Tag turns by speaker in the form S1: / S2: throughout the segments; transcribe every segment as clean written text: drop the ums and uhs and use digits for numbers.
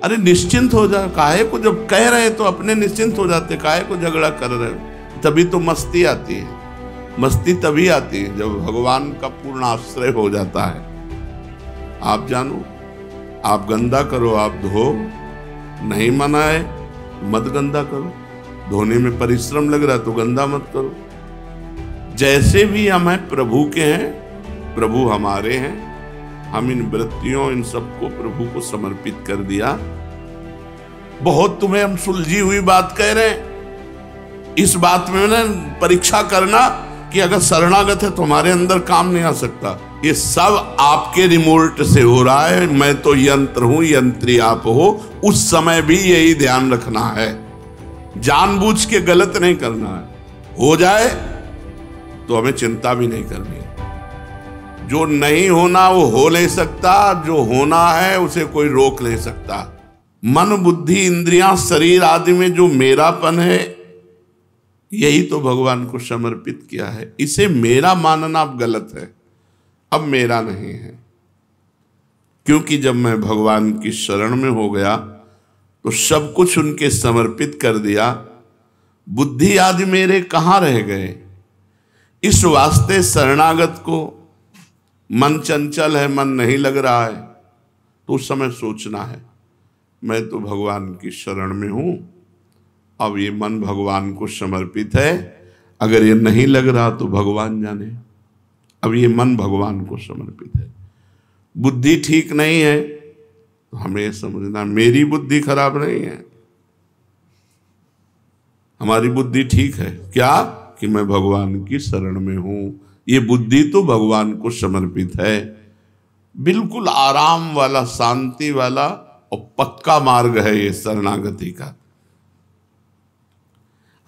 S1: अरे निश्चिंत हो जा, काहे को जब कह रहे तो अपने निश्चिंत हो जाते, काहे को झगड़ा कर रहे हो। तभी तो मस्ती आती है। मस्ती तभी आती है जब भगवान का पूर्ण आश्रय हो जाता है। आप जानो, आप गंदा करो, आप धो, नहीं मना है मत गंदा करो। धोने में परिश्रम लग रहा है तो गंदा मत करो। जैसे भी हम हैं प्रभु के हैं, प्रभु हमारे हैं। हम इन वृत्तियों इन सबको प्रभु को समर्पित कर दिया। बहुत तुम्हें हम सुलझी हुई बात कह रहे हैं, इस बात में ना परीक्षा करना कि अगर शरणागत है तो हमारे अंदर काम नहीं आ सकता। ये सब आपके रिमोट से हो रहा है। मैं तो यंत्र हूं, यंत्री आप हो। उस समय भी यही ध्यान रखना है, जानबूझ के गलत नहीं करना है। हो जाए तो हमें चिंता भी नहीं करनी। जो नहीं होना वो हो नहीं सकता, जो होना है उसे कोई रोक नहीं सकता। मन बुद्धि इंद्रियां शरीर आदि में जो मेरापन है, यही तो भगवान को समर्पित किया है। इसे मेरा मानना अब गलत है, अब मेरा नहीं है। क्योंकि जब मैं भगवान की शरण में हो गया तो सब कुछ उनके समर्पित कर दिया। बुद्धि आदि मेरे कहाँ रह गए। इस वास्ते शरणागत को मन चंचल है, मन नहीं लग रहा है, तो उस समय सोचना है मैं तो भगवान की शरण में हूं। अब ये मन भगवान को समर्पित है। अगर ये नहीं लग रहा तो भगवान जाने। अब ये मन भगवान को समर्पित है। बुद्धि ठीक नहीं है तो हमें समझना मेरी बुद्धि खराब नहीं है, हमारी बुद्धि ठीक है। क्या कि मैं भगवान की शरण में हूं। ये बुद्धि तो भगवान को समर्पित है। बिल्कुल आराम वाला, शांति वाला और पक्का मार्ग है ये शरणागति का।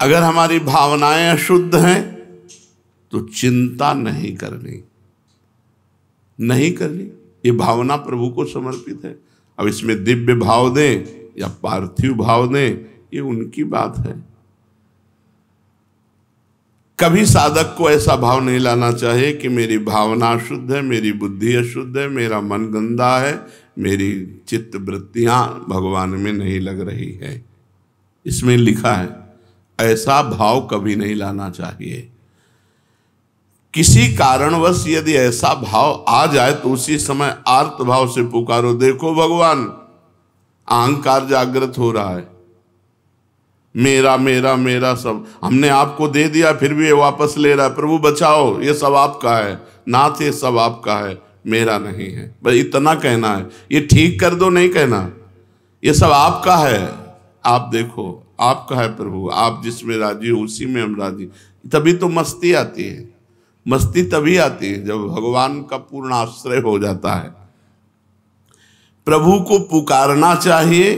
S1: अगर हमारी भावनाएं अशुद्ध हैं तो चिंता नहीं करनी, नहीं करनी। ये भावना प्रभु को समर्पित है। अब इसमें दिव्य भाव दें या पार्थिव भाव दें, ये उनकी बात है। कभी साधक को ऐसा भाव नहीं लाना चाहिए कि मेरी भावना अशुद्ध है, मेरी बुद्धि अशुद्ध है, मेरा मन गंदा है, मेरी चित्त वृत्तियां भगवान में नहीं लग रही है। इसमें लिखा है, ऐसा भाव कभी नहीं लाना चाहिए। किसी कारणवश यदि ऐसा भाव आ जाए तो उसी समय आर्त भाव से पुकारो, देखो भगवान अहंकार जागृत हो रहा है, मेरा मेरा मेरा सब हमने आपको दे दिया, फिर भी ये वापस ले रहा है। प्रभु बचाओ, ये सब आपका है, नाथ ये सब आपका है, मेरा नहीं है। बस इतना कहना है। ये ठीक कर दो नहीं कहना, ये सब आपका है, आप देखो आपका है प्रभु, आप जिसमें राजी हो उसी में हम राजी। तभी तो मस्ती आती है। मस्ती तभी आती है जब भगवान का पूर्ण आश्रय हो जाता है। प्रभु को पुकारना चाहिए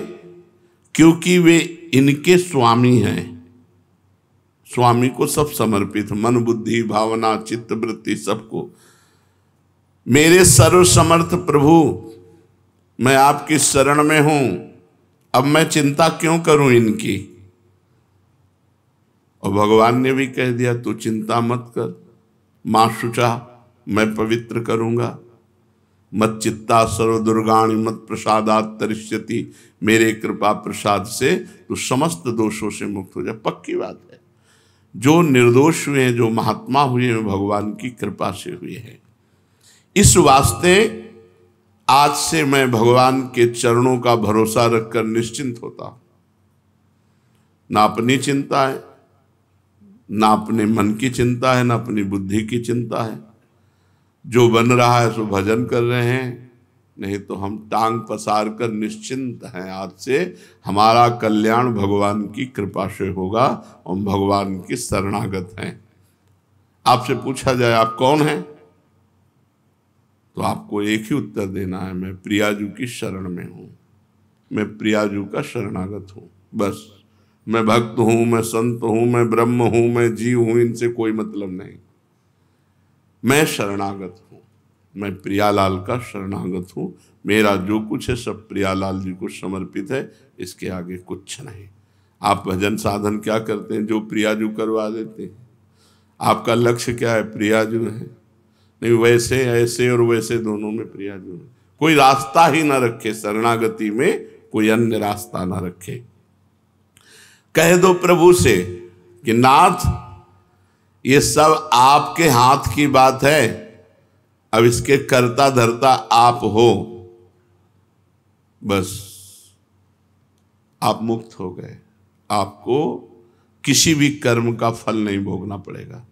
S1: क्योंकि वे इनके स्वामी हैं। स्वामी को सब समर्पित, मन बुद्धि भावना चित्त वृत्ति सबको। मेरे सर्वसमर्थ प्रभु, मैं आपकी शरण में हूं, अब मैं चिंता क्यों करूं इनकी। और भगवान ने भी कह दिया तू चिंता मत कर, मां शुचा मैं पवित्र करूंगा। मत चित्ता सर्व दुर्गाणि मत प्रसादात तरिष्यति, मेरे कृपा प्रसाद से तो समस्त दोषों से मुक्त हो जाए। पक्की बात है। जो निर्दोष हुए हैं, जो महात्मा हुए हैं, भगवान की कृपा से हुए हैं। इस वास्ते आज से मैं भगवान के चरणों का भरोसा रखकर निश्चिंत होता हूं। ना अपनी चिंता है, ना अपने मन की चिंता है, ना अपनी बुद्धि की चिंता है। जो बन रहा है सो भजन कर रहे हैं, नहीं तो हम टांग पसार कर निश्चिंत हैं। आज से हमारा कल्याण भगवान की कृपा से होगा, हम भगवान की शरणागत हैं। आपसे पूछा जाए आप कौन हैं, तो आपको एक ही उत्तर देना है, मैं प्रियाजू की शरण में हूं, मैं प्रियाजू का शरणागत हूं। बस मैं भक्त हूं, मैं संत हूं, मैं ब्रह्म हूं, मैं जीव हूं, इनसे कोई मतलब नहीं। मैं शरणागत हूं, मैं प्रियालाल का शरणागत हूं। मेरा जो कुछ है सब प्रियालाल जी को समर्पित है, इसके आगे कुछ नहीं। आप भजन साधन क्या करते हैं, जो प्रियाजू करवा देते हैं। आपका लक्ष्य क्या है, प्रियाजू है। नहीं वैसे ऐसे और वैसे दोनों में प्रियाजू है। कोई रास्ता ही ना रखे शरणागति में, कोई अन्य रास्ता ना रखे। कह दो प्रभु से कि नाथ, ये सब आपके हाथ की बात है, अब इसके करता धरता आप हो, बस आप मुक्त हो गए। आपको किसी भी कर्म का फल नहीं भोगना पड़ेगा।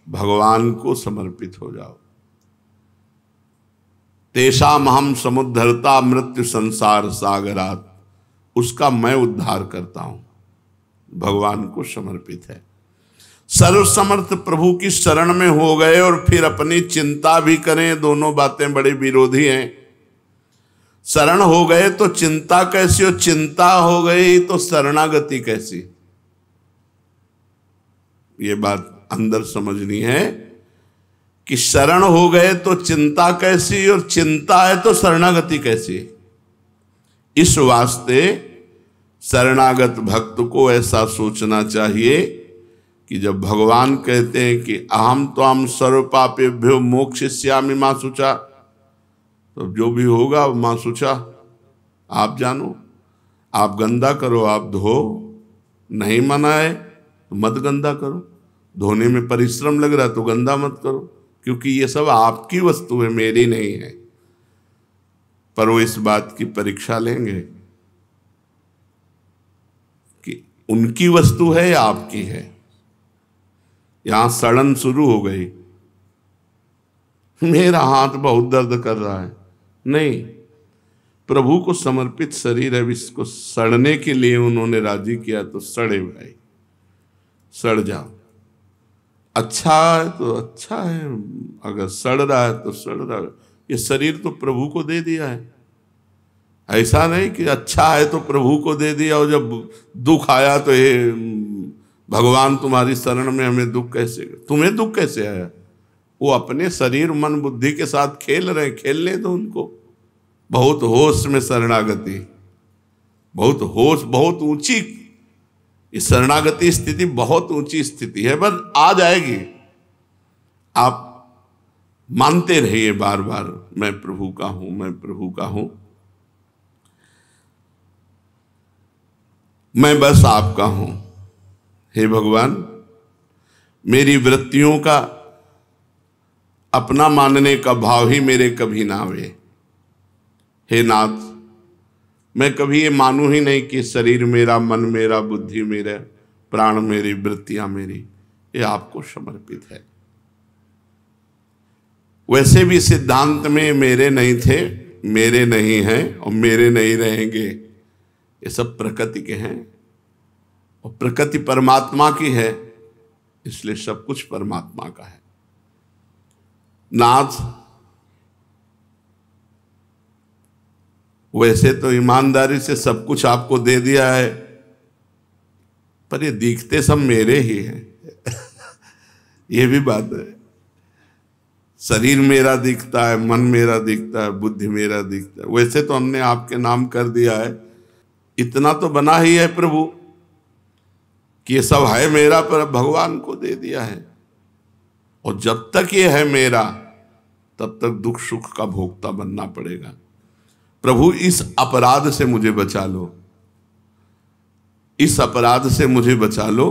S1: भगवान को समर्पित हो जाओ। तेषाम हम समुद्धरता मृत्यु संसार सागरात, उसका मैं उद्धार करता हूं। भगवान को समर्पित है। सर्वसमर्थ प्रभु की शरण में हो गए और फिर अपनी चिंता भी करें, दोनों बातें बड़े विरोधी हैं। शरण हो गए तो चिंता कैसी, और चिंता हो गई तो शरणागति कैसी? ये बात अंदर समझनी है कि शरण हो गए तो चिंता कैसी, और चिंता है तो शरणागति कैसी। इस वास्ते शरणागत भक्त को ऐसा सोचना चाहिए कि जब भगवान कहते हैं कि अहम त्वाम सर्व पापेभ्यो मोक्षयिष्यामि मां शुचा, तो जो भी होगा मां शुचा, आप जानो। आप गंदा करो, आप धो, नहीं मना है तो मत गंदा करो। धोने में परिश्रम लग रहा है तो गंदा मत करो, क्योंकि ये सब आपकी वस्तु है, मेरी नहीं है। पर वो इस बात की परीक्षा लेंगे कि उनकी वस्तु है या आपकी है। यहां सड़न शुरू हो गई, मेरा हाथ बहुत दर्द कर रहा है। नहीं, प्रभु को समर्पित शरीर है, इसको सड़ने के लिए उन्होंने राजी किया तो सड़े भाई, सड़ जाओ। अच्छा है तो अच्छा है, अगर सड़ रहा है तो सड़ रहा है। ये शरीर तो प्रभु को दे दिया है। ऐसा नहीं कि अच्छा है तो प्रभु को दे दिया और जब दुख आया तो ये भगवान तुम्हारी शरण में, हमें दुख कैसे, तुम्हें दुख कैसे आया? वो अपने शरीर मन बुद्धि के साथ खेल रहे, खेलने दो उनको। बहुत होश में शरणागति, बहुत होश, बहुत ऊंची इस शरणागति स्थिति, बहुत ऊंची स्थिति है, बस आ जाएगी। आप मानते रहिए बार बार, मैं प्रभु का हूं, मैं प्रभु का हूं, मैं बस आपका हूं। हे भगवान, मेरी वृत्तियों का अपना मानने का भाव ही मेरे कभी ना आवे। हे नाथ, मैं कभी ये मानूं ही नहीं कि शरीर मेरा, मन मेरा, बुद्धि मेरा, प्राण मेरी, वृत्तियां मेरी, ये आपको समर्पित है। वैसे भी सिद्धांत में मेरे नहीं थे, मेरे नहीं हैं और मेरे नहीं रहेंगे, ये सब प्रकृति के हैं और प्रकृति परमात्मा की है, इसलिए सब कुछ परमात्मा का है। नाथ, वैसे तो ईमानदारी से सब कुछ आपको दे दिया है, पर ये दिखते सब मेरे ही हैं। ये भी बात है। शरीर मेरा दिखता है, मन मेरा दिखता है, बुद्धि मेरा दिखता है। वैसे तो हमने आपके नाम कर दिया है, इतना तो बना ही है प्रभु कि ये सब है मेरा, पर भगवान को दे दिया है। और जब तक ये है मेरा, तब तक दुख सुख का भोक्ता बनना पड़ेगा। प्रभु, इस अपराध से मुझे बचा लो, इस अपराध से मुझे बचा लो,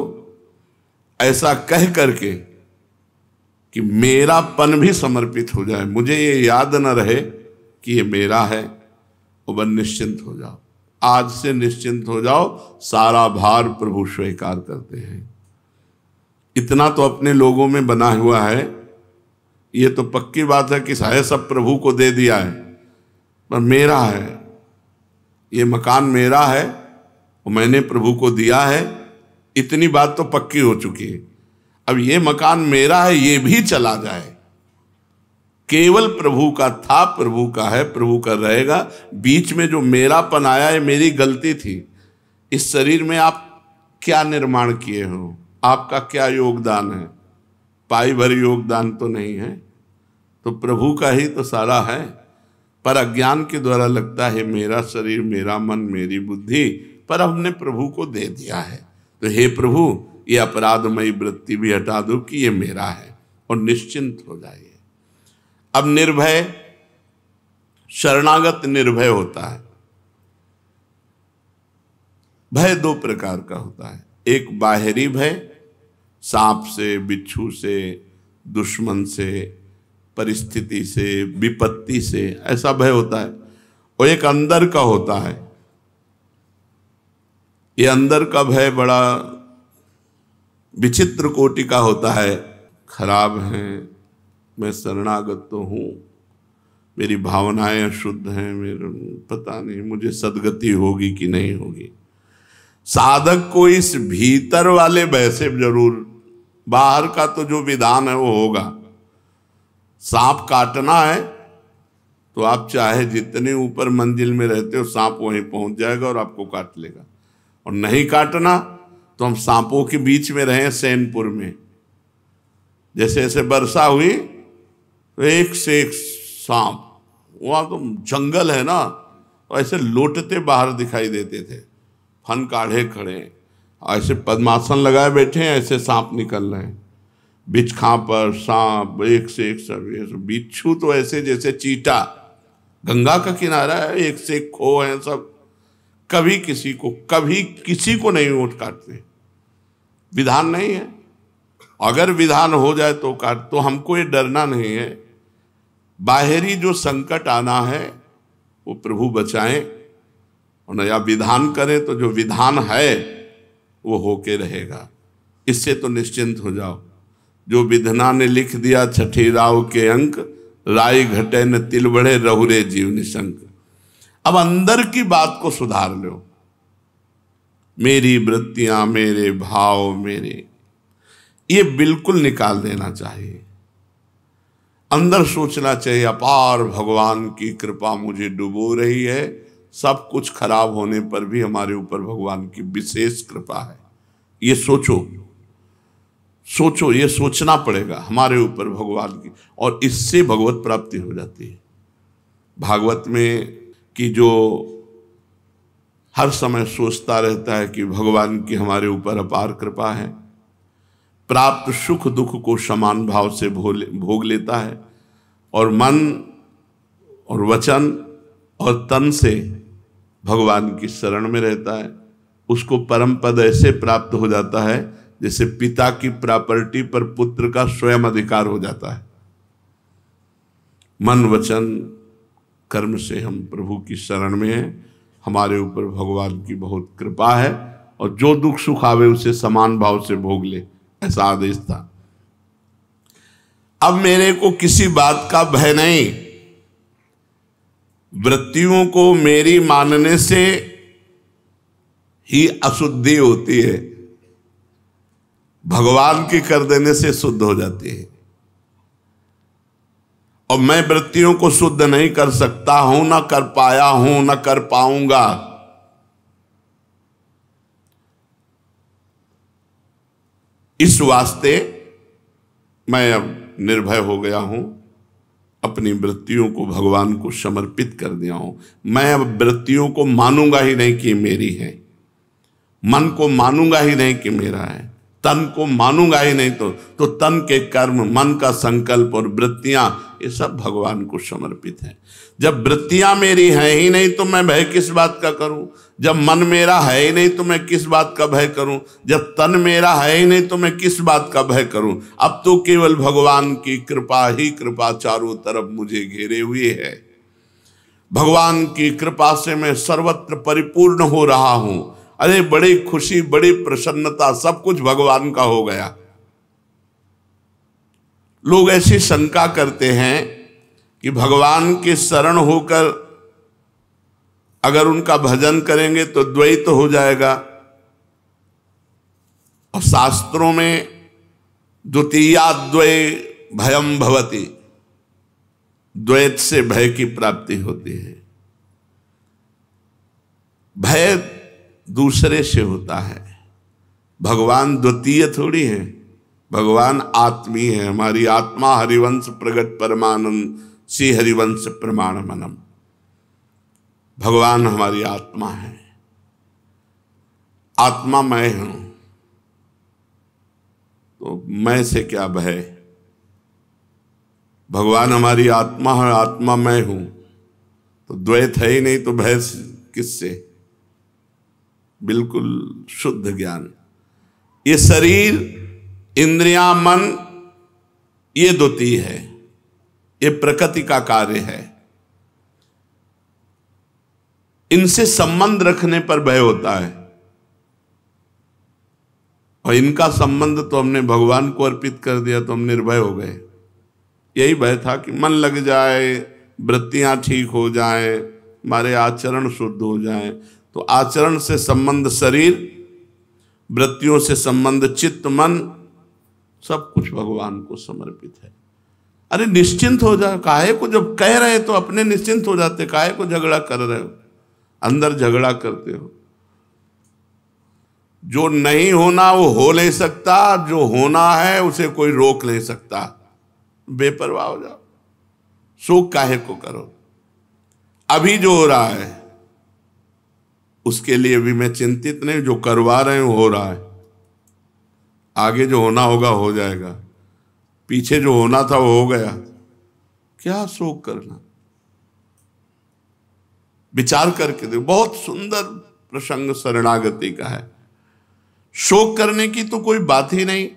S1: ऐसा कह करके कि मेरापन भी समर्पित हो जाए, मुझे ये याद न रहे कि ये मेरा है, और बस निश्चिंत हो जाओ। आज से निश्चिंत हो जाओ, सारा भार प्रभु स्वीकार करते हैं। इतना तो अपने लोगों में बना हुआ है, ये तो पक्की बात है कि शायद सब प्रभु को दे दिया है, पर मेरा है, ये मकान मेरा है और मैंने प्रभु को दिया है, इतनी बात तो पक्की हो चुकी है। अब ये मकान मेरा है, ये भी चला जाए, केवल प्रभु का था, प्रभु का है, प्रभु का रहेगा। बीच में जो मेरापन आया है, मेरी गलती थी। इस शरीर में आप क्या निर्माण किए हो, आपका क्या योगदान है? पाई भर योगदान तो नहीं है, तो प्रभु का ही तो सारा है। पर अज्ञान के द्वारा लगता है मेरा शरीर, मेरा मन, मेरी बुद्धि, पर हमने प्रभु को दे दिया है। तो हे प्रभु, ये अपराधमयी वृत्ति भी हटा दो कि ये मेरा है, और निश्चिंत हो जाइए। अब निर्भय, शरणागत निर्भय होता है। भय दो प्रकार का होता है। एक बाहरी भय, सांप से, बिच्छू से, दुश्मन से, परिस्थिति से, विपत्ति से, ऐसा भय होता है। और एक अंदर का होता है। ये अंदर का भय बड़ा विचित्र कोटि का होता है। खराब है, मैं शरणागत तो हूँ, मेरी भावनाएं अशुद्ध हैं, मेरे पता नहीं मुझे सदगति होगी कि नहीं होगी। साधक को इस भीतर वाले भय से जरूर, बाहर का तो जो विधान है वो होगा। सांप काटना है तो आप चाहे जितने ऊपर मंजिल में रहते हो, सांप वहीं पहुंच जाएगा और आपको काट लेगा। और नहीं काटना तो हम सांपों के बीच में रहे सैनपुर में, जैसे जैसे वर्षा हुई तो एक से एक सांप, वहाँ तो जंगल है ना, तो ऐसे लोटते बाहर दिखाई देते थे, फन काढ़े खड़े, ऐसे पद्मासन लगाए बैठे हैं, ऐसे सांप निकल रहे हैं। बिछखा पर सांप एक से एक सब, बिच्छू तो ऐसे जैसे चीटा, गंगा का किनारा है, एक से एक खो है सब, कभी किसी को नहीं वोट काटते। विधान नहीं है, अगर विधान हो जाए तो काट, तो हमको ये डरना नहीं है। बाहरी जो संकट आना है वो प्रभु बचाएं, और नया विधान करें तो जो विधान है वो होके रहेगा। इससे तो निश्चिंत हो जाओ। जो विधना ने लिख दिया छठी राव के अंक, राई घटे न तिल बढ़े, रहुरे जीव निशंक। अब अंदर की बात को सुधार लो। मेरी वृत्तियां, मेरे भाव, मेरे, ये बिल्कुल निकाल देना चाहिए। अंदर सोचना चाहिए, अपार भगवान की कृपा मुझे डुबो रही है। सब कुछ खराब होने पर भी हमारे ऊपर भगवान की विशेष कृपा है। ये सोचो, ये सोचना पड़ेगा हमारे ऊपर भगवान की, और इससे भगवत प्राप्ति हो जाती है। भागवत में कि जो हर समय सोचता रहता है कि भगवान की हमारे ऊपर अपार कृपा है, प्राप्त सुख दुख को समान भाव से भोग लेता है, और मन और वचन और तन से भगवान की शरण में रहता है, उसको परम पद ऐसे प्राप्त हो जाता है जैसे पिता की प्रॉपर्टी पर पुत्र का स्वयं अधिकार हो जाता है। मन वचन कर्म से हम प्रभु की शरण में हैं, हमारे ऊपर भगवान की बहुत कृपा है, और जो दुख सुख आवे उसे समान भाव से भोग ले, ऐसा आदेश था। अब मेरे को किसी बात का भय नहीं। वृत्तियों को मेरी मानने से ही अशुद्धि होती है, भगवान की कर देने से शुद्ध हो जाती है। और मैं वृत्तियों को शुद्ध नहीं कर सकता हूं, ना कर पाया हूं, ना कर पाऊंगा। इस वास्ते मैं अब निर्भय हो गया हूं, अपनी वृत्तियों को भगवान को समर्पित कर दिया हूं। मैं अब वृत्तियों को मानूंगा ही नहीं कि मेरी है, मन को मानूंगा ही नहीं कि मेरा है, तन को मानूंगा ही नहीं, तो तन के कर्म, मन का संकल्प और वृत्तियां, ये सब भगवान को समर्पित हैं। जब वृत्तियां मेरी हैं ही नहीं तो मैं भय किस बात का करूं? जब मन मेरा है ही नहीं तो मैं किस बात का भय करूं? जब तन मेरा है ही नहीं तो मैं किस बात का भय करूं? अब तो केवल भगवान की कृपा ही कृपा चारों तरफ मुझे घेरे हुए है। भगवान की कृपा से मैं सर्वत्र परिपूर्ण हो रहा हूं। अरे बड़ी खुशी, बड़ी प्रसन्नता, सब कुछ भगवान का हो गया। लोग ऐसी शंका करते हैं कि भगवान के शरण होकर अगर उनका भजन करेंगे तो द्वैत हो जाएगा, और शास्त्रों में द्वितीयाद्वय भयम भवति, द्वैत से भय की प्राप्ति होती है। भय दूसरे से होता है, भगवान द्वितीय थोड़ी है, भगवान आत्मीय है। हमारी आत्मा हरिवंश प्रगट परमानंद श्री हरिवंश प्रमाण मनम, भगवान हमारी आत्मा है, आत्मा मैं हूं, तो मैं से क्या भय? भगवान हमारी आत्मा है, आत्मा मैं हूं, तो द्वैत है ही नहीं, तो भय किससे? बिल्कुल शुद्ध ज्ञान। ये शरीर, इंद्रियां, मन, ये द्वितीय है, ये प्रकृति का कार्य है। इनसे संबंध रखने पर भय होता है, और इनका संबंध तो हमने भगवान को अर्पित कर दिया तो हम निर्भय हो गए। यही भय था कि मन लग जाए, वृत्तियां ठीक हो जाए, हमारे आचरण शुद्ध हो जाए। तो आचरण से संबंध शरीर, वृत्तियों से संबंध चित्त, मन, सब कुछ भगवान को समर्पित है। अरे निश्चिंत हो जाए, काहे को, जब कह रहे तो अपने निश्चिंत हो जाते, काहे को झगड़ा कर रहे हो, अंदर झगड़ा करते हो। जो नहीं होना वो हो नहीं सकता, जो होना है उसे कोई रोक नहीं सकता। बेपरवाह हो जाओ, शोक काहे को करो। अभी जो हो रहा है उसके लिए भी मैं चिंतित नहीं, जो करवा रहे हैं हो रहा है, आगे जो होना होगा हो जाएगा, पीछे जो होना था वो हो गया, क्या शोक करना। विचार करके देखो, बहुत सुंदर प्रसंग शरणागति का है। शोक करने की तो कोई बात ही नहीं,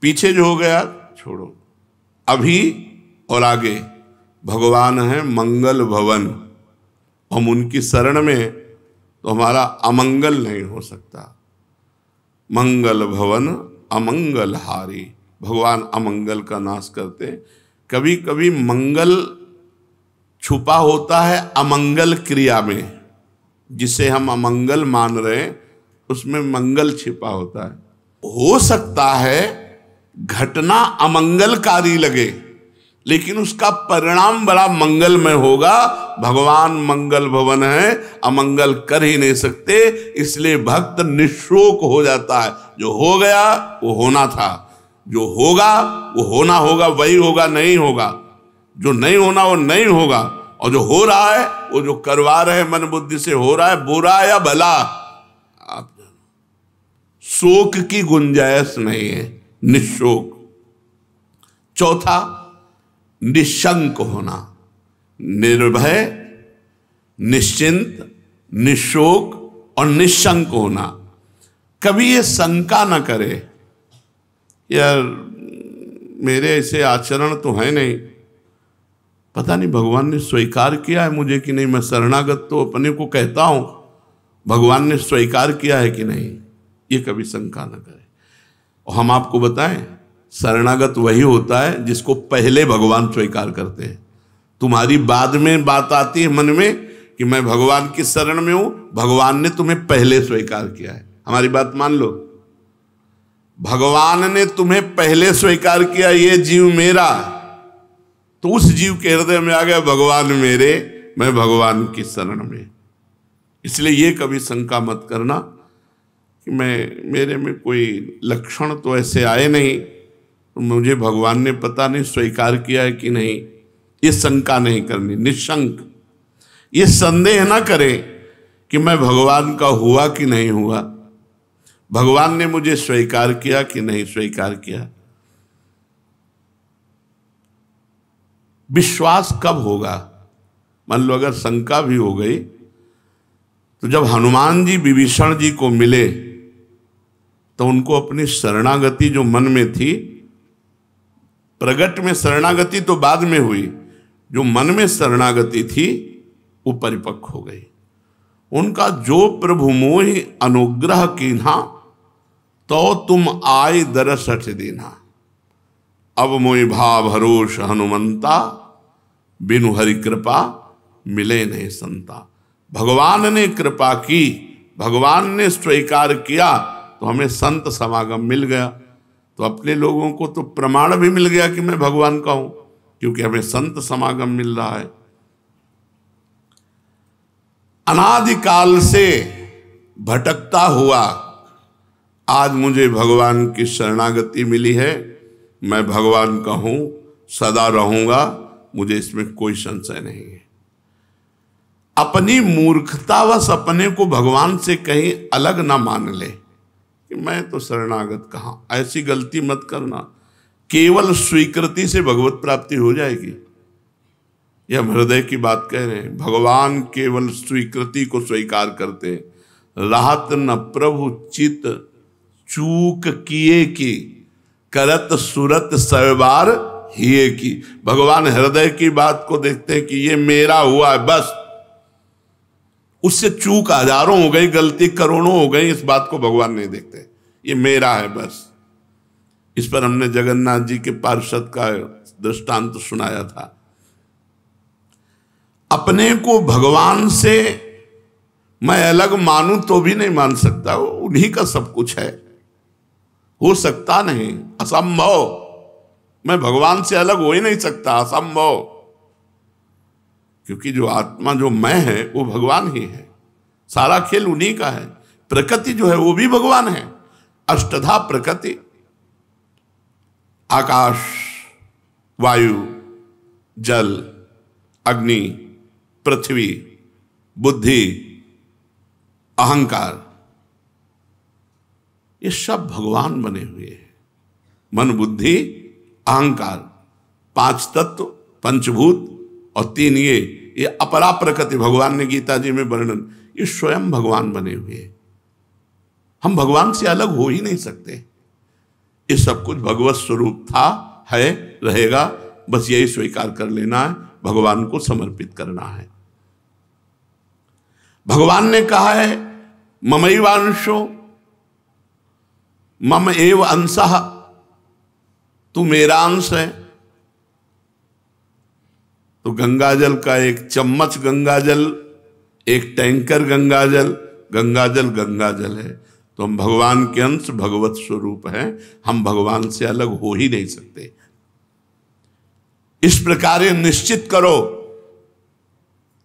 S1: पीछे जो हो गया छोड़ो, अभी और आगे भगवान है मंगल भवन। हम उनकी शरण में तो हमारा अमंगल नहीं हो सकता। मंगल भवन अमंगल हारी, भगवान अमंगल का नाश करते। कभी कभी मंगल छुपा होता है अमंगल क्रिया में, जिसे हम अमंगल मान रहे हैं उसमें मंगल छिपा होता है। हो सकता है घटना अमंगलकारी लगे, लेकिन उसका परिणाम बड़ा मंगलमय होगा। भगवान मंगल भवन है, अमंगल कर ही नहीं सकते, इसलिए भक्त निशोक हो जाता है। जो हो गया वो होना था, जो होगा वो होना होगा, वही होगा, नहीं होगा। जो नहीं होना वो नहीं होगा, और जो हो रहा है वो जो करवा रहे मन बुद्धि से हो रहा है, बुरा या भला, आप जानो। शोक की गुंजाइश नहीं है, निशोक। चौथा, निशंक होना, निर्भय, निश्चिंत, निशोक और निशंक होना। कभी ये शंका न करे, यार मेरे ऐसे आचरण तो है नहीं, पता नहीं भगवान ने स्वीकार किया है मुझे कि नहीं। मैं शरणागत तो अपने को कहता हूं, भगवान ने स्वीकार किया है कि नहीं, ये कभी शंका न करे। और हम आपको बताएं, शरणागत वही होता है जिसको पहले भगवान स्वीकार करते हैं। तुम्हारी बाद में बात आती है मन में कि मैं भगवान की शरण में हूं, भगवान ने तुम्हें पहले स्वीकार किया है। हमारी बात मान लो, भगवान ने तुम्हें पहले स्वीकार किया, ये जीव मेरा, तो उस जीव के हृदय में आ गया भगवान मेरे, मैं भगवान की शरण में। इसलिए ये कभी शंका मत करना कि मेरे में कोई लक्षण तो ऐसे आए नहीं, तो मुझे भगवान ने पता नहीं स्वीकार किया है कि नहीं। ये शंका नहीं करनी, निशंक। ये संदेह ना करें कि मैं भगवान का हुआ कि नहीं हुआ, भगवान ने मुझे स्वीकार किया कि नहीं स्वीकार किया। विश्वास कब होगा? मान लो अगर शंका भी हो गई, तो जब हनुमान जी विभीषण जी को मिले तो उनको अपनी शरणागति जो मन में थी, प्रगट में शरणागति तो बाद में हुई, जो मन में शरणागति थी वो परिपक्व हो गई। उनका जो प्रभु मोहि अनुग्रह कीन्हा, तो तुम आय दरस हठ दीन्हा। अब मोहि भाव भरोस हनुमंता, बिनु हरि कृपा मिले नहीं संता। भगवान ने कृपा की, भगवान ने स्वीकार किया, तो हमें संत समागम मिल गया। तो अपने लोगों को तो प्रमाण भी मिल गया कि मैं भगवान का हूं, क्योंकि हमें संत समागम मिल रहा है। अनादिकाल से भटकता हुआ आज मुझे भगवान की शरणागति मिली है, मैं भगवान का हूं, सदा रहूंगा, मुझे इसमें कोई संशय नहीं है। अपनी मूर्खतावश अपने को भगवान से कहीं अलग ना मान ले कि मैं तो शरणागत कहां। ऐसी गलती मत करना। केवल स्वीकृति से भगवत प्राप्ति हो जाएगी, यह हम हृदय की बात कह रहे हैं। भगवान केवल स्वीकृति को स्वीकार करते हैं, राहत न प्रभु चित चूक किए की, करत सुरत सैबार हिए की। भगवान हृदय की बात को देखते हैं कि ये मेरा हुआ है बस, उससे चूक हजारों हो गई, गलती करोड़ों हो गई, इस बात को भगवान नहीं देखते, ये मेरा है बस। इस पर हमने जगन्नाथ जी के पार्षद का दृष्टांत सुनाया था। अपने को भगवान से मैं अलग मानूं तो भी नहीं मान सकता, वो उन्हीं का सब कुछ है, हो सकता नहीं, असंभव। मैं भगवान से अलग हो ही नहीं सकता, असंभव। क्योंकि जो आत्मा जो मैं है वो भगवान ही है, सारा खेल उन्हीं का है। प्रकृति जो है वो भी भगवान है, अष्टधा प्रकृति, आकाश, वायु, जल, अग्नि, पृथ्वी, बुद्धि, अहंकार, ये सब भगवान बने हुए हैं। मन, बुद्धि, अहंकार, 5 तत्व, पंचभूत और 3 ये अपरा प्रकृति, भगवान ने गीता जी में वर्णन, ये स्वयं भगवान बने हुए हैं। हम भगवान से अलग हो ही नहीं सकते। ये सब कुछ भगवत स्वरूप था, है, रहेगा, बस यही स्वीकार कर लेना है, भगवान को समर्पित करना है। भगवान ने कहा है ममैवांशो मम एव अंशः, तू मेरा अंश है। तो गंगाजल का एक चम्मच गंगाजल, एक टैंकर गंगाजल, गंगाजल गंगाजल है। तो हम भगवान के अंश, भगवत स्वरूप हैं, हम भगवान से अलग हो ही नहीं सकते। इस प्रकार निश्चित करो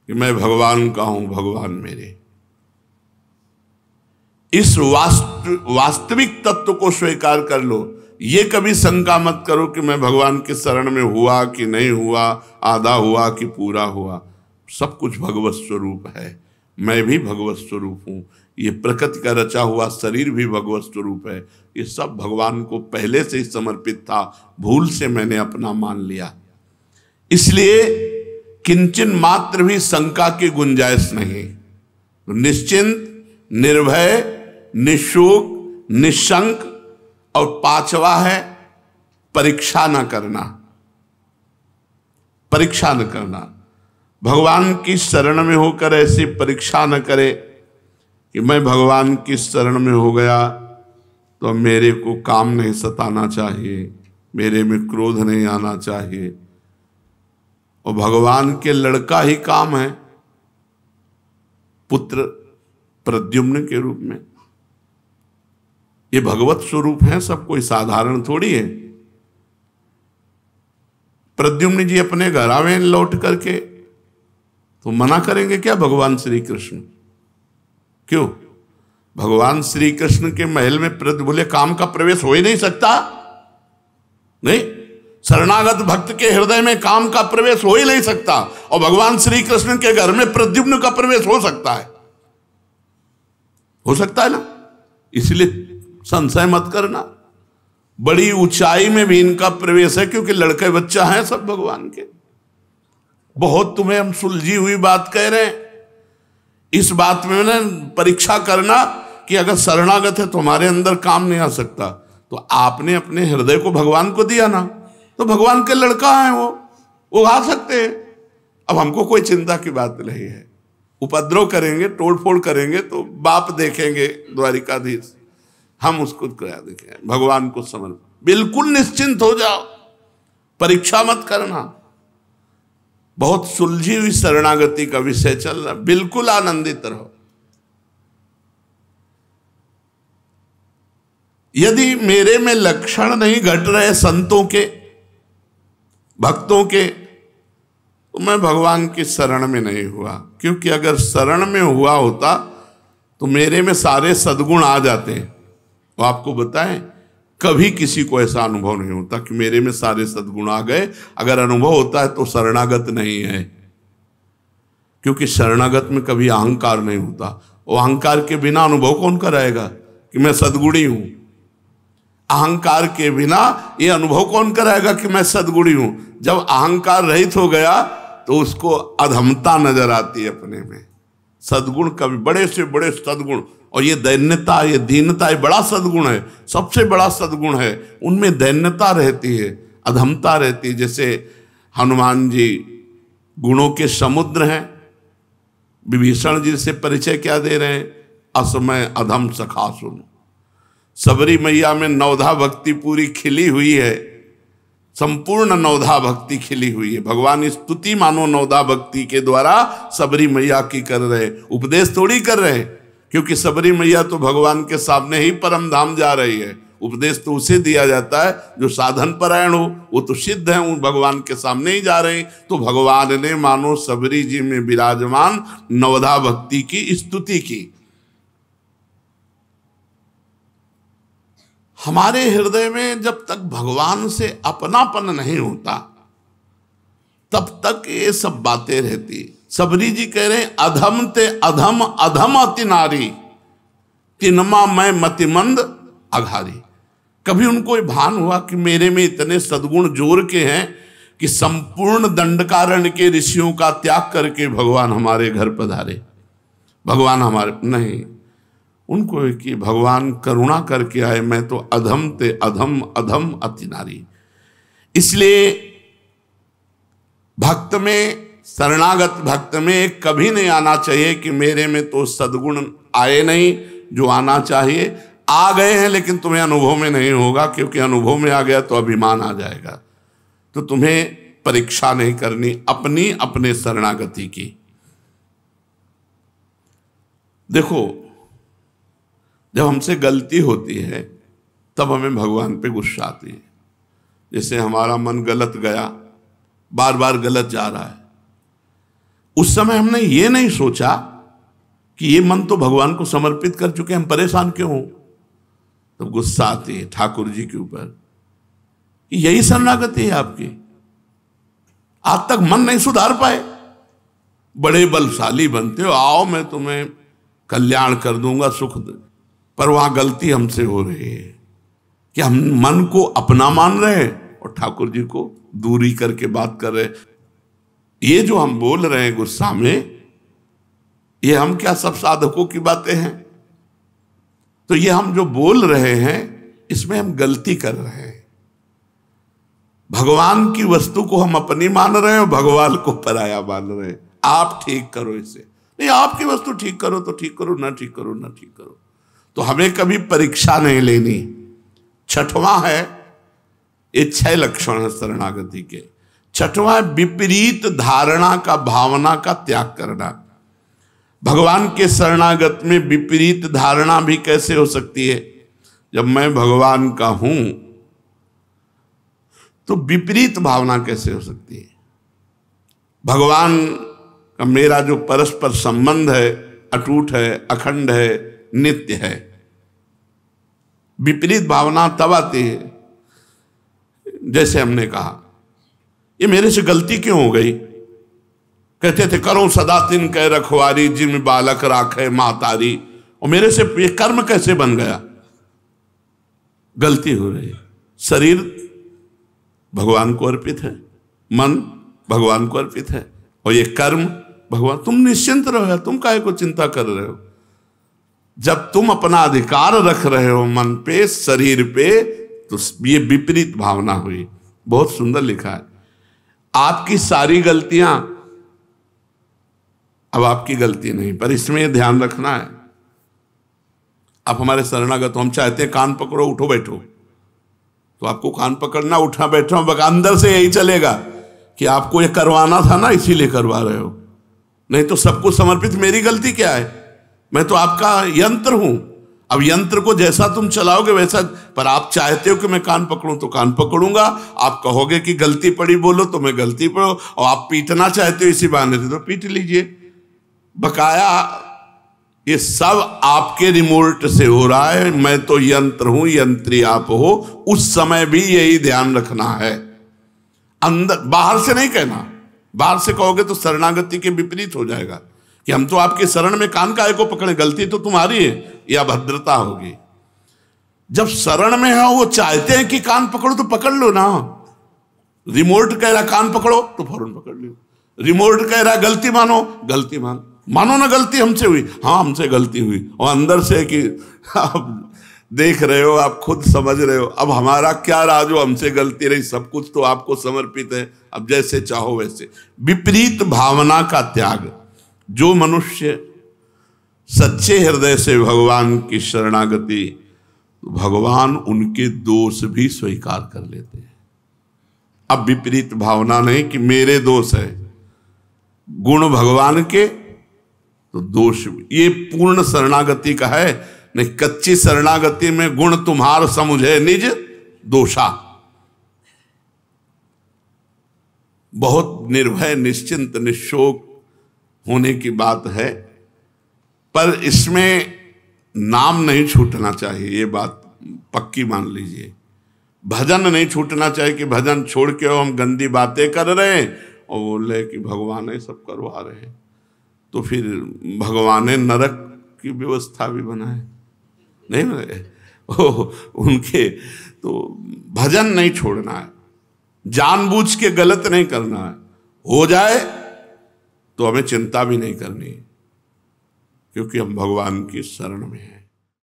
S1: कि मैं भगवान का हूं, भगवान मेरे। इस वास्तविक तत्व को स्वीकार कर लो। ये कभी शंका मत करो कि मैं भगवान के शरण में हुआ कि नहीं हुआ, आधा हुआ कि पूरा हुआ। सब कुछ भगवत स्वरूप है, मैं भी भगवत स्वरूप हूं, ये प्रकृति का रचा हुआ शरीर भी भगवत स्वरूप है। ये सब भगवान को पहले से ही समर्पित था, भूल से मैंने अपना मान लिया। इसलिए किंचन मात्र भी शंका की गुंजाइश नहीं। निश्चिंत, निर्भय, निशुक, निशंक। और 5वां है परीक्षा न करना। परीक्षा न करना, भगवान की शरण में होकर ऐसी परीक्षा न करे कि मैं भगवान की शरण में हो गया तो मेरे को काम नहीं सताना चाहिए, मेरे में क्रोध नहीं आना चाहिए। और भगवान के लड़का ही काम है, पुत्र प्रद्युम्न के रूप में। ये भगवत स्वरूप है, सब कोई साधारण थोड़ी है। प्रद्युम्न जी अपने घर आवे लौट करके तो मना करेंगे क्या भगवान श्री कृष्ण? क्यों? भगवान श्री कृष्ण के महल में बोले काम का प्रवेश हो ही नहीं सकता। नहीं, शरणागत भक्त के हृदय में काम का प्रवेश हो ही नहीं सकता, और भगवान श्री कृष्ण के घर में प्रद्युम्न का प्रवेश हो सकता है। हो सकता है ना? इसलिए संशय मत करना, बड़ी ऊंचाई में भी इनका प्रवेश है, क्योंकि लड़के बच्चा हैं सब भगवान के। बहुत तुम्हें हम सुलझी हुई बात कह रहे हैं, इस बात में ना परीक्षा करना कि अगर शरणागत है तुम्हारे अंदर काम नहीं आ सकता, तो आपने अपने हृदय को भगवान को दिया ना, तो भगवान के लड़का हैं वो आ सकते हैं। अब हमको कोई चिंता की बात नहीं है। उपद्रव करेंगे, तोड़फोड़ करेंगे तो बाप देखेंगे द्वारिकाधीश, हम उसको क्या देखें, भगवान को समझ। बिल्कुल निश्चिंत हो जाओ, परीक्षा मत करना। बहुत सुलझी हुई शरणागति का विषय चल रहा, बिल्कुल आनंदित रहो। यदि मेरे में लक्षण नहीं घट रहे संतों के, भक्तों के, तो मैं भगवान की शरण में नहीं हुआ। क्योंकि अगर शरण में हुआ होता तो मेरे में सारे सद्गुण आ जाते हैं। वो आपको बताएं, कभी किसी को ऐसा अनुभव नहीं होता कि मेरे में सारे सद्गुण आ गए। अगर अनुभव होता है तो शरणागत नहीं है, क्योंकि शरणागत में कभी अहंकार नहीं होता। वो अहंकार के बिना अनुभव कौन कराएगा कि मैं सद्गुणी हूं? अहंकार के बिना ये अनुभव कौन कराएगा कि मैं सद्गुणी हूं? जब अहंकार रहित हो गया तो उसको अधमता नजर आती है अपने में, सद्गुण कभी बड़े से बड़े सद्गुण, और ये दैन्यता, ये दीनता, ये बड़ा सद्गुण है, सबसे बड़ा सद्गुण है। उनमें दैन्यता रहती है, अधमता रहती है। जैसे हनुमान जी गुणों के समुद्र हैं, विभीषण जी से परिचय क्या दे रहे हैं, असमय अधम सखा सुन। सबरी मैया में नवधा भक्ति पूरी खिली हुई है, संपूर्ण नवधा भक्ति खिली हुई है। भगवान स्तुति मानो नवधा भक्ति के द्वारा सबरी मैया की कर रहे, उपदेश थोड़ी कर रहे, क्योंकि सबरी मैया तो भगवान के सामने ही परम धाम जा रही है। उपदेश तो उसे दिया जाता है जो साधन परायण हो, वो तो सिद्ध है, उन भगवान के सामने ही जा रहे हैं। तो भगवान ने मानो सबरी जी में विराजमान नवधा भक्ति की स्तुति की। हमारे हृदय में जब तक भगवान से अपनापन नहीं होता तब तक ये सब बातें रहती। सबरी जी कह रहे हैं अधम ते अधम अधम अति नारी, तिनमा मैं मतिमंद अघारी। कभी उनको ये भान हुआ कि मेरे में इतने सद्गुण जोर के हैं कि संपूर्ण दंडकारण्य के ऋषियों का त्याग करके भगवान हमारे घर पधारे, भगवान हमारे नहीं। उनको कि भगवान करुणा करके आए, मैं तो अधम ते अधम अधम अति नारी। इसलिए भक्त में, शरणागत भक्त में कभी नहीं आना चाहिए कि मेरे में तो सद्गुण आए नहीं जो आना चाहिए। आ गए हैं लेकिन तुम्हें अनुभव में नहीं होगा, क्योंकि अनुभव में आ गया तो अभिमान आ जाएगा। तो तुम्हें परीक्षा नहीं करनी अपनी अपने शरणागति की। देखो, जब हमसे गलती होती है तब हमें भगवान पे गुस्सा आती है। जैसे हमारा मन गलत गया, बार बार गलत जा रहा है, उस समय हमने ये नहीं सोचा कि ये मन तो भगवान को समर्पित कर चुके, हम परेशान क्यों हो। तब गुस्सा आती है ठाकुर जी के ऊपर। यही शरणागति है आपकी। आज तक मन नहीं सुधार पाए, बड़े बलशाली बनते हो, आओ मैं तुम्हें कल्याण कर दूंगा, सुख दे। पर वहां गलती हमसे हो रही है कि हम मन को अपना मान रहे हैं और ठाकुर जी को दूरी करके बात कर रहे। ये जो हम बोल रहे हैं गुस्सा में, ये हम क्या सब साधकों की बातें हैं? तो ये हम जो बोल रहे हैं इसमें हम गलती कर रहे हैं। भगवान की वस्तु को हम अपनी मान रहे हैं और भगवान को पराया मान रहे हैं। आप ठीक करो इसे, नहीं आपकी वस्तु ठीक करो तो ठीक करो, ना ठीक करो ना ठीक करो। तो हमें कभी परीक्षा नहीं लेनी। छठवां है, ये 6 लक्षण है शरणागति के। छठवां है विपरीत धारणा का, भावना का त्याग करना। भगवान के शरणागत में विपरीत धारणा भी कैसे हो सकती है? जब मैं भगवान का हूं तो विपरीत भावना कैसे हो सकती है? भगवान का मेरा जो परस्पर संबंध है अटूट है, अखंड है, नित्य है। विपरीत भावना तब आती है जैसे हमने कहा ये मेरे से गलती क्यों हो गई। कहते थे करो सदा तिन कह रखवारी, जिम बालक राखे मातारी। और मेरे से ये कर्म कैसे बन गया? गलती हो रही है। शरीर भगवान को अर्पित है, मन भगवान को अर्पित है, और ये कर्म भगवान। तुम निश्चिंत रहो, तुम काहे को चिंता कर रहे हो? जब तुम अपना अधिकार रख रहे हो मन पे, शरीर पे, तो ये विपरीत भावना हुई। बहुत सुंदर लिखा है, आपकी सारी गलतियां अब आपकी गलती नहीं, पर इसमें ध्यान रखना है। आप हमारे शरणागत हो, हम चाहते हैं कान पकड़ो उठो बैठो, तो आपको कान पकड़ना उठना बैठना, अंदर से यही चलेगा कि आपको ये करवाना था ना, इसीलिए करवा रहे हो। नहीं तो सबको समर्पित मेरी गलती क्या है? मैं तो आपका यंत्र हूं। अब यंत्र को जैसा तुम चलाओगे वैसा, पर आप चाहते हो कि मैं कान पकड़ूं तो कान पकड़ूंगा, आप कहोगे कि गलती पड़ी बोलो तो मैं गलती पढ़ो, और आप पीटना चाहते हो इसी बहाने से तो पीट लीजिए। बकाया ये सब आपके रिमोट से हो रहा है, मैं तो यंत्र हूं, यंत्री आप हो। उस समय भी यही ध्यान रखना है, अंदर बाहर से नहीं कहना। बाहर से कहोगे तो शरणागति के विपरीत हो जाएगा कि हम तो आपके शरण में कान काहे को पकड़े, गलती तो तुम्हारी है, या भद्रता होगी। जब शरण में हो वो चाहते हैं कि कान पकड़ो तो पकड़ लो ना। रिमोट कह रहा कान पकड़ो तो फौरन पकड़ लो, रिमोट कह रहा गलती मानो, गलती मान। मानो ना गलती हमसे हुई, हाँ हमसे गलती हुई, और अंदर से कि आप देख रहे हो, आप खुद समझ रहे हो, अब हमारा क्या राज हो, हमसे गलती रही, सब कुछ तो आपको समर्पित है, अब जैसे चाहो वैसे। विपरीत भावना का त्याग। जो मनुष्य सच्चे हृदय से भगवान की शरणागति, भगवान उनके दोष भी स्वीकार कर लेते हैं। अब विपरीत भावना नहीं कि मेरे दोष है, गुण भगवान के तो दोष भी। ये पूर्ण शरणागति का है, नहीं कच्ची शरणागति में गुण तुम्हार समुझे निज दोषा। बहुत निर्भय निश्चिंत निशोक होने की बात है, पर इसमें नाम नहीं छूटना चाहिए, ये बात पक्की मान लीजिए। भजन नहीं छूटना चाहिए कि भजन छोड़ के हम गंदी बातें कर रहे हैं और बोले कि भगवान ये सब करवा रहे हैं, तो फिर भगवान ने नरक की व्यवस्था भी बनाए नहीं बने उनके। तो भजन नहीं छोड़ना है, जानबूझ के गलत नहीं करना है, हो जाए तो हमें चिंता भी नहीं करनी, क्योंकि हम भगवान की शरण में हैं।